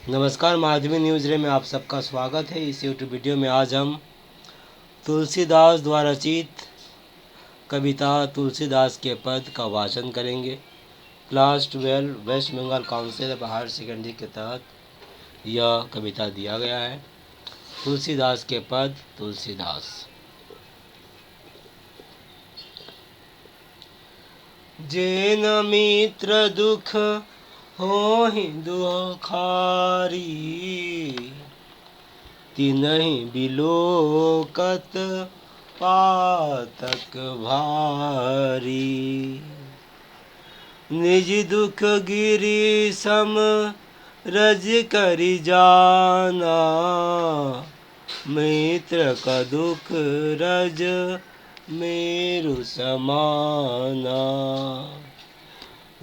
नमस्कार, माधवी न्यूज़ रे में आप सबका स्वागत है। इस यूट्यूब वीडियो में आज हम तुलसीदास द्वारा रचित कविता तुलसीदास के पद का वाचन करेंगे। Class 12 West Bengal council of higher secondary के तहत यह कविता दिया गया है। तुलसीदास के पद। तुलसीदास। जेन मित्र दुख होहि दुखारी, तिनहि बिलोकत पातक भारी। निज दुख गिरि सम रज करि जाना, मित्र का दुख रज मेरु समाना।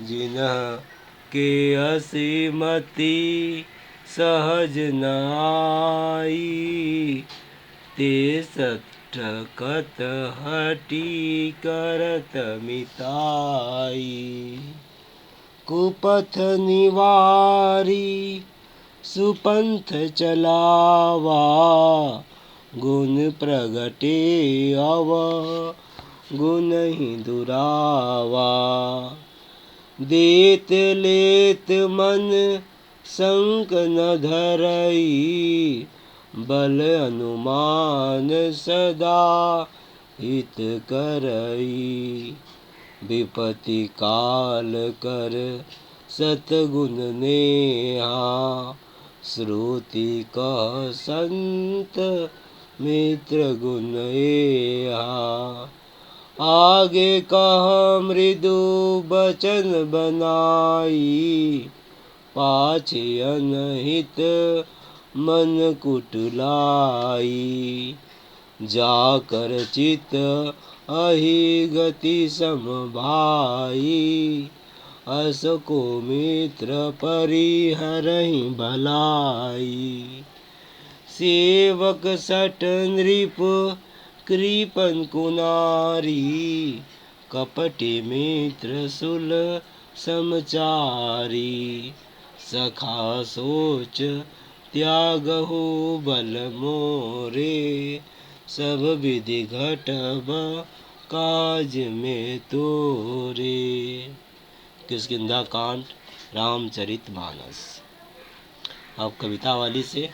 जिन्ह के असीमति सहज न आई, ते सटकत हटी करत मिताई। कुपथ निवारी सुपंथ चलावा, गुण प्रगटे अव गुण ही दुरावा। देत लेत मन संक न धरई, बल अनुमान सदा हित करई। विपत्ति काल कर सतगुण नेहा, श्रुति कह संत मित्र गुण एहा। आगे कह मृदु बचन बनाई, पाछे अनहित मन कुटिलाई। जाकर चित अहि गति सम भाई, अस को मित्र परिहरहि भलाई। सेवक सट नृप कृपन कुनारी, कपटी मित्र सुल समचारी। सखा सोच त्यागहु बल मोरे, सब विधि घटब काज में तोरे। किष्किंधा कांड रामचरितमानस। अब कविता वाली से।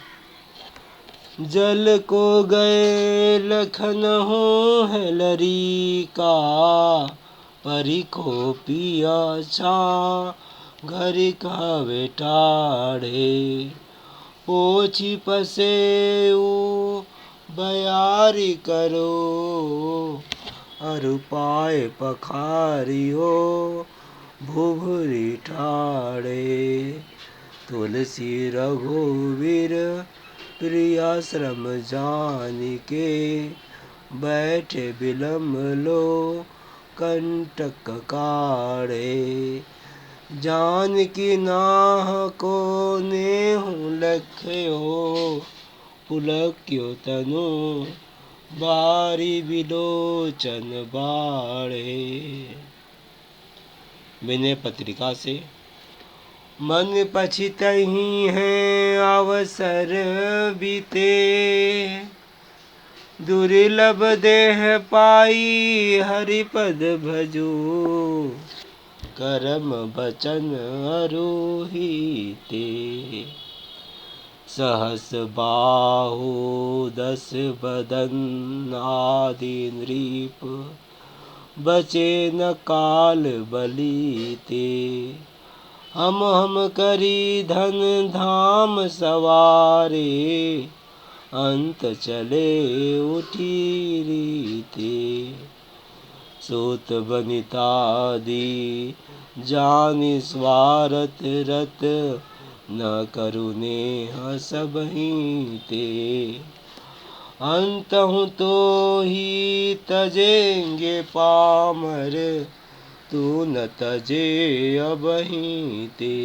जल को गए लखनऊ है लरीका, परी को पिया छा घर का बेटाड़े। पोछी पसेऊ बयारी करो, अरु पाए पखारियो भुभुरी ठाड़े। तुलसी रघुवीर प्रियाश्रम जानिके, बैठे बिलम लो कंटक काढ़े। जानकी नाह को नेहु लख्यो, पुलक्यो तनु बारी बिलोचन बाढ़े। विनय पत्रिका से। मन पछितहि हैं अवसर बीते, दुर्लभ देह पाई हरिपद भजो। करम बचन अरोहिते, सहस बाहु दस बदन आदि नृप। बचे न काल बलीते, हम करी धन धाम सवारे। अंत चले उठी रीते, सोत बनितादि जानि स्वारथ रत। न करुने सबहि ते, अंतहु तो ही तजेंगे पामर। तू न तजे अबहि ते,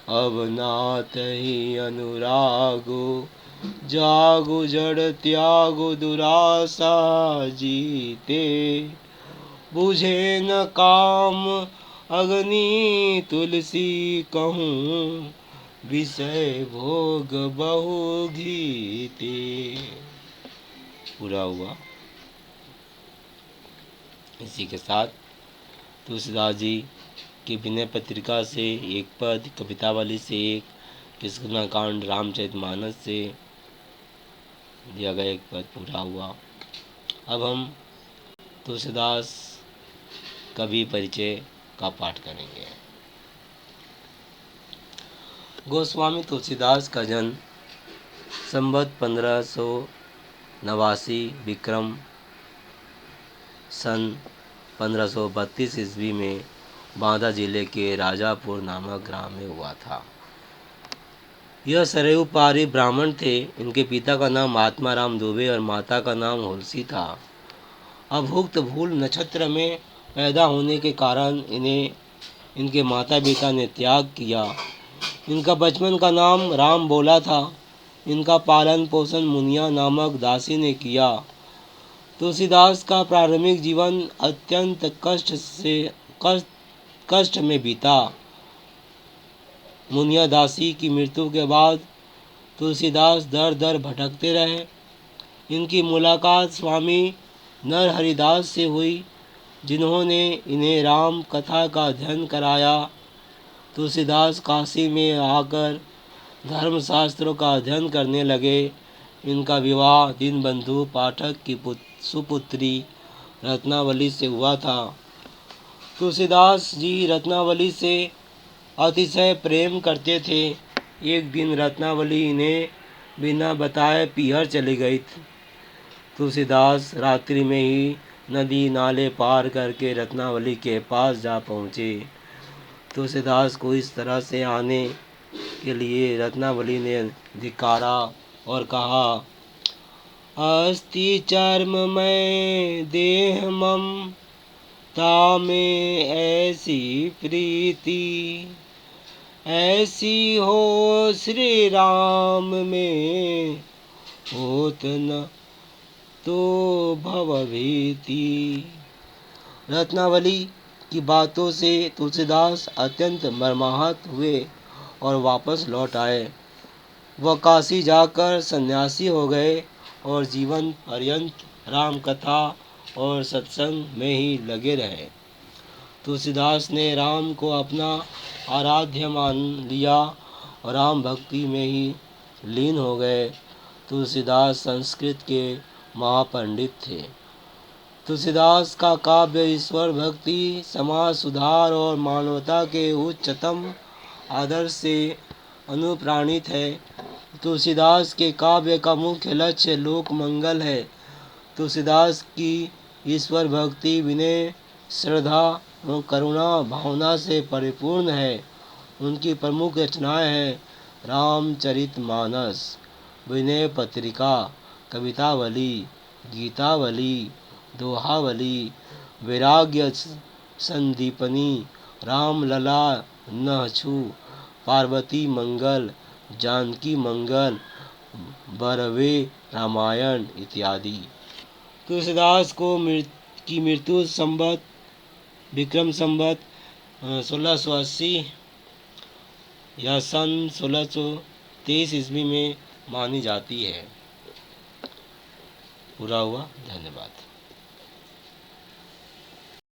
अब नातहि अनुरागो। जागो जड़ त्यागो दुरासा जीते, बुझे न काम अग्नि तुलसी कहूँ। विषय भोग बहु घीते। पूरा हुआ। इसी के साथ तुलसीदास जी की विनय पत्रिका से एक पद, कवितावली से एक, किष्किंधा रामचरितमानस से दिया गया एक पद पूरा हुआ। अब हम तुलसीदास कवि परिचय का पाठ करेंगे। गोस्वामी तुलसीदास का जन्म संवत 1589 विक्रम सन 1532 ईस्वी में बांदा जिले के राजापुर नामक ग्राम में हुआ था। यह सरयू पारी ब्राह्मण थे। इनके पिता का नाम महात्मा राम दुबे और माता का नाम हुलसी था। अभुक्त भूल नक्षत्र में पैदा होने के कारण इन्हें इनके माता पिता ने त्याग किया। इनका बचपन का नाम राम बोला था। इनका पालन पोषण मुनिया नामक दासी ने किया। तुलसीदास का प्रारंभिक जीवन अत्यंत कष्ट में बीता। मुनिया दासी की मृत्यु के बाद तुलसीदास दर दर भटकते रहे। इनकी मुलाकात स्वामी नरहरिदास से हुई, जिन्होंने इन्हें राम कथा का अध्ययन कराया। तुलसीदास काशी में आकर धर्मशास्त्रों का अध्ययन करने लगे। इनका विवाह दीनबंधु पाठक की सुपुत्री रत्नावली से हुआ था। तुलसीदास जी रत्नावली से अतिशय प्रेम करते थे। एक दिन रत्नावली इन्हें बिना बताए पीहर चली गई। तुलसीदास रात्रि में ही नदी नाले पार करके रत्नावली के पास जा पहुँचे। तुलसीदास को इस तरह से आने के लिए रत्नावली ने धिक्कारा और कहा, अस्ति चर्ममय देह मम तामे ऐसी प्रीति, ऐसी हो श्री राम में होत न तो भवभीति। रत्नावली की बातों से तुलसीदास अत्यंत मर्माहत हुए और वापस लौट आए। वह काशी जाकर सन्यासी हो गए और जीवन पर्यंत राम कथा और सत्संग में ही लगे रहे। तुलसीदास ने राम को अपना आराध्य मान लिया और राम भक्ति में ही लीन हो गए। तुलसीदास संस्कृत के महापंडित थे। तुलसीदास का काव्य ईश्वर भक्ति, समाज सुधार और मानवता के उच्चतम आदर्श से अनुप्राणित है। तुलसीदास के काव्य का मुख्य लक्ष्य लोक मंगल है। तुलसीदास की ईश्वर भक्ति विनय, श्रद्धा और करुणा भावना से परिपूर्ण है। उनकी प्रमुख रचनाएं हैं रामचरितमानस, विनय पत्रिका, कवितावली, गीतावली, दोहावली, वैराग्य संदीपनी, रामलला नहछु, पार्वती मंगल, जानकी मंगल, बरवे रामायण इत्यादि। तुलसीदास की मृत्यु संवत विक्रम संवत 1680 या सन 1623 ईस्वी में मानी जाती है। पूरा हुआ। धन्यवाद।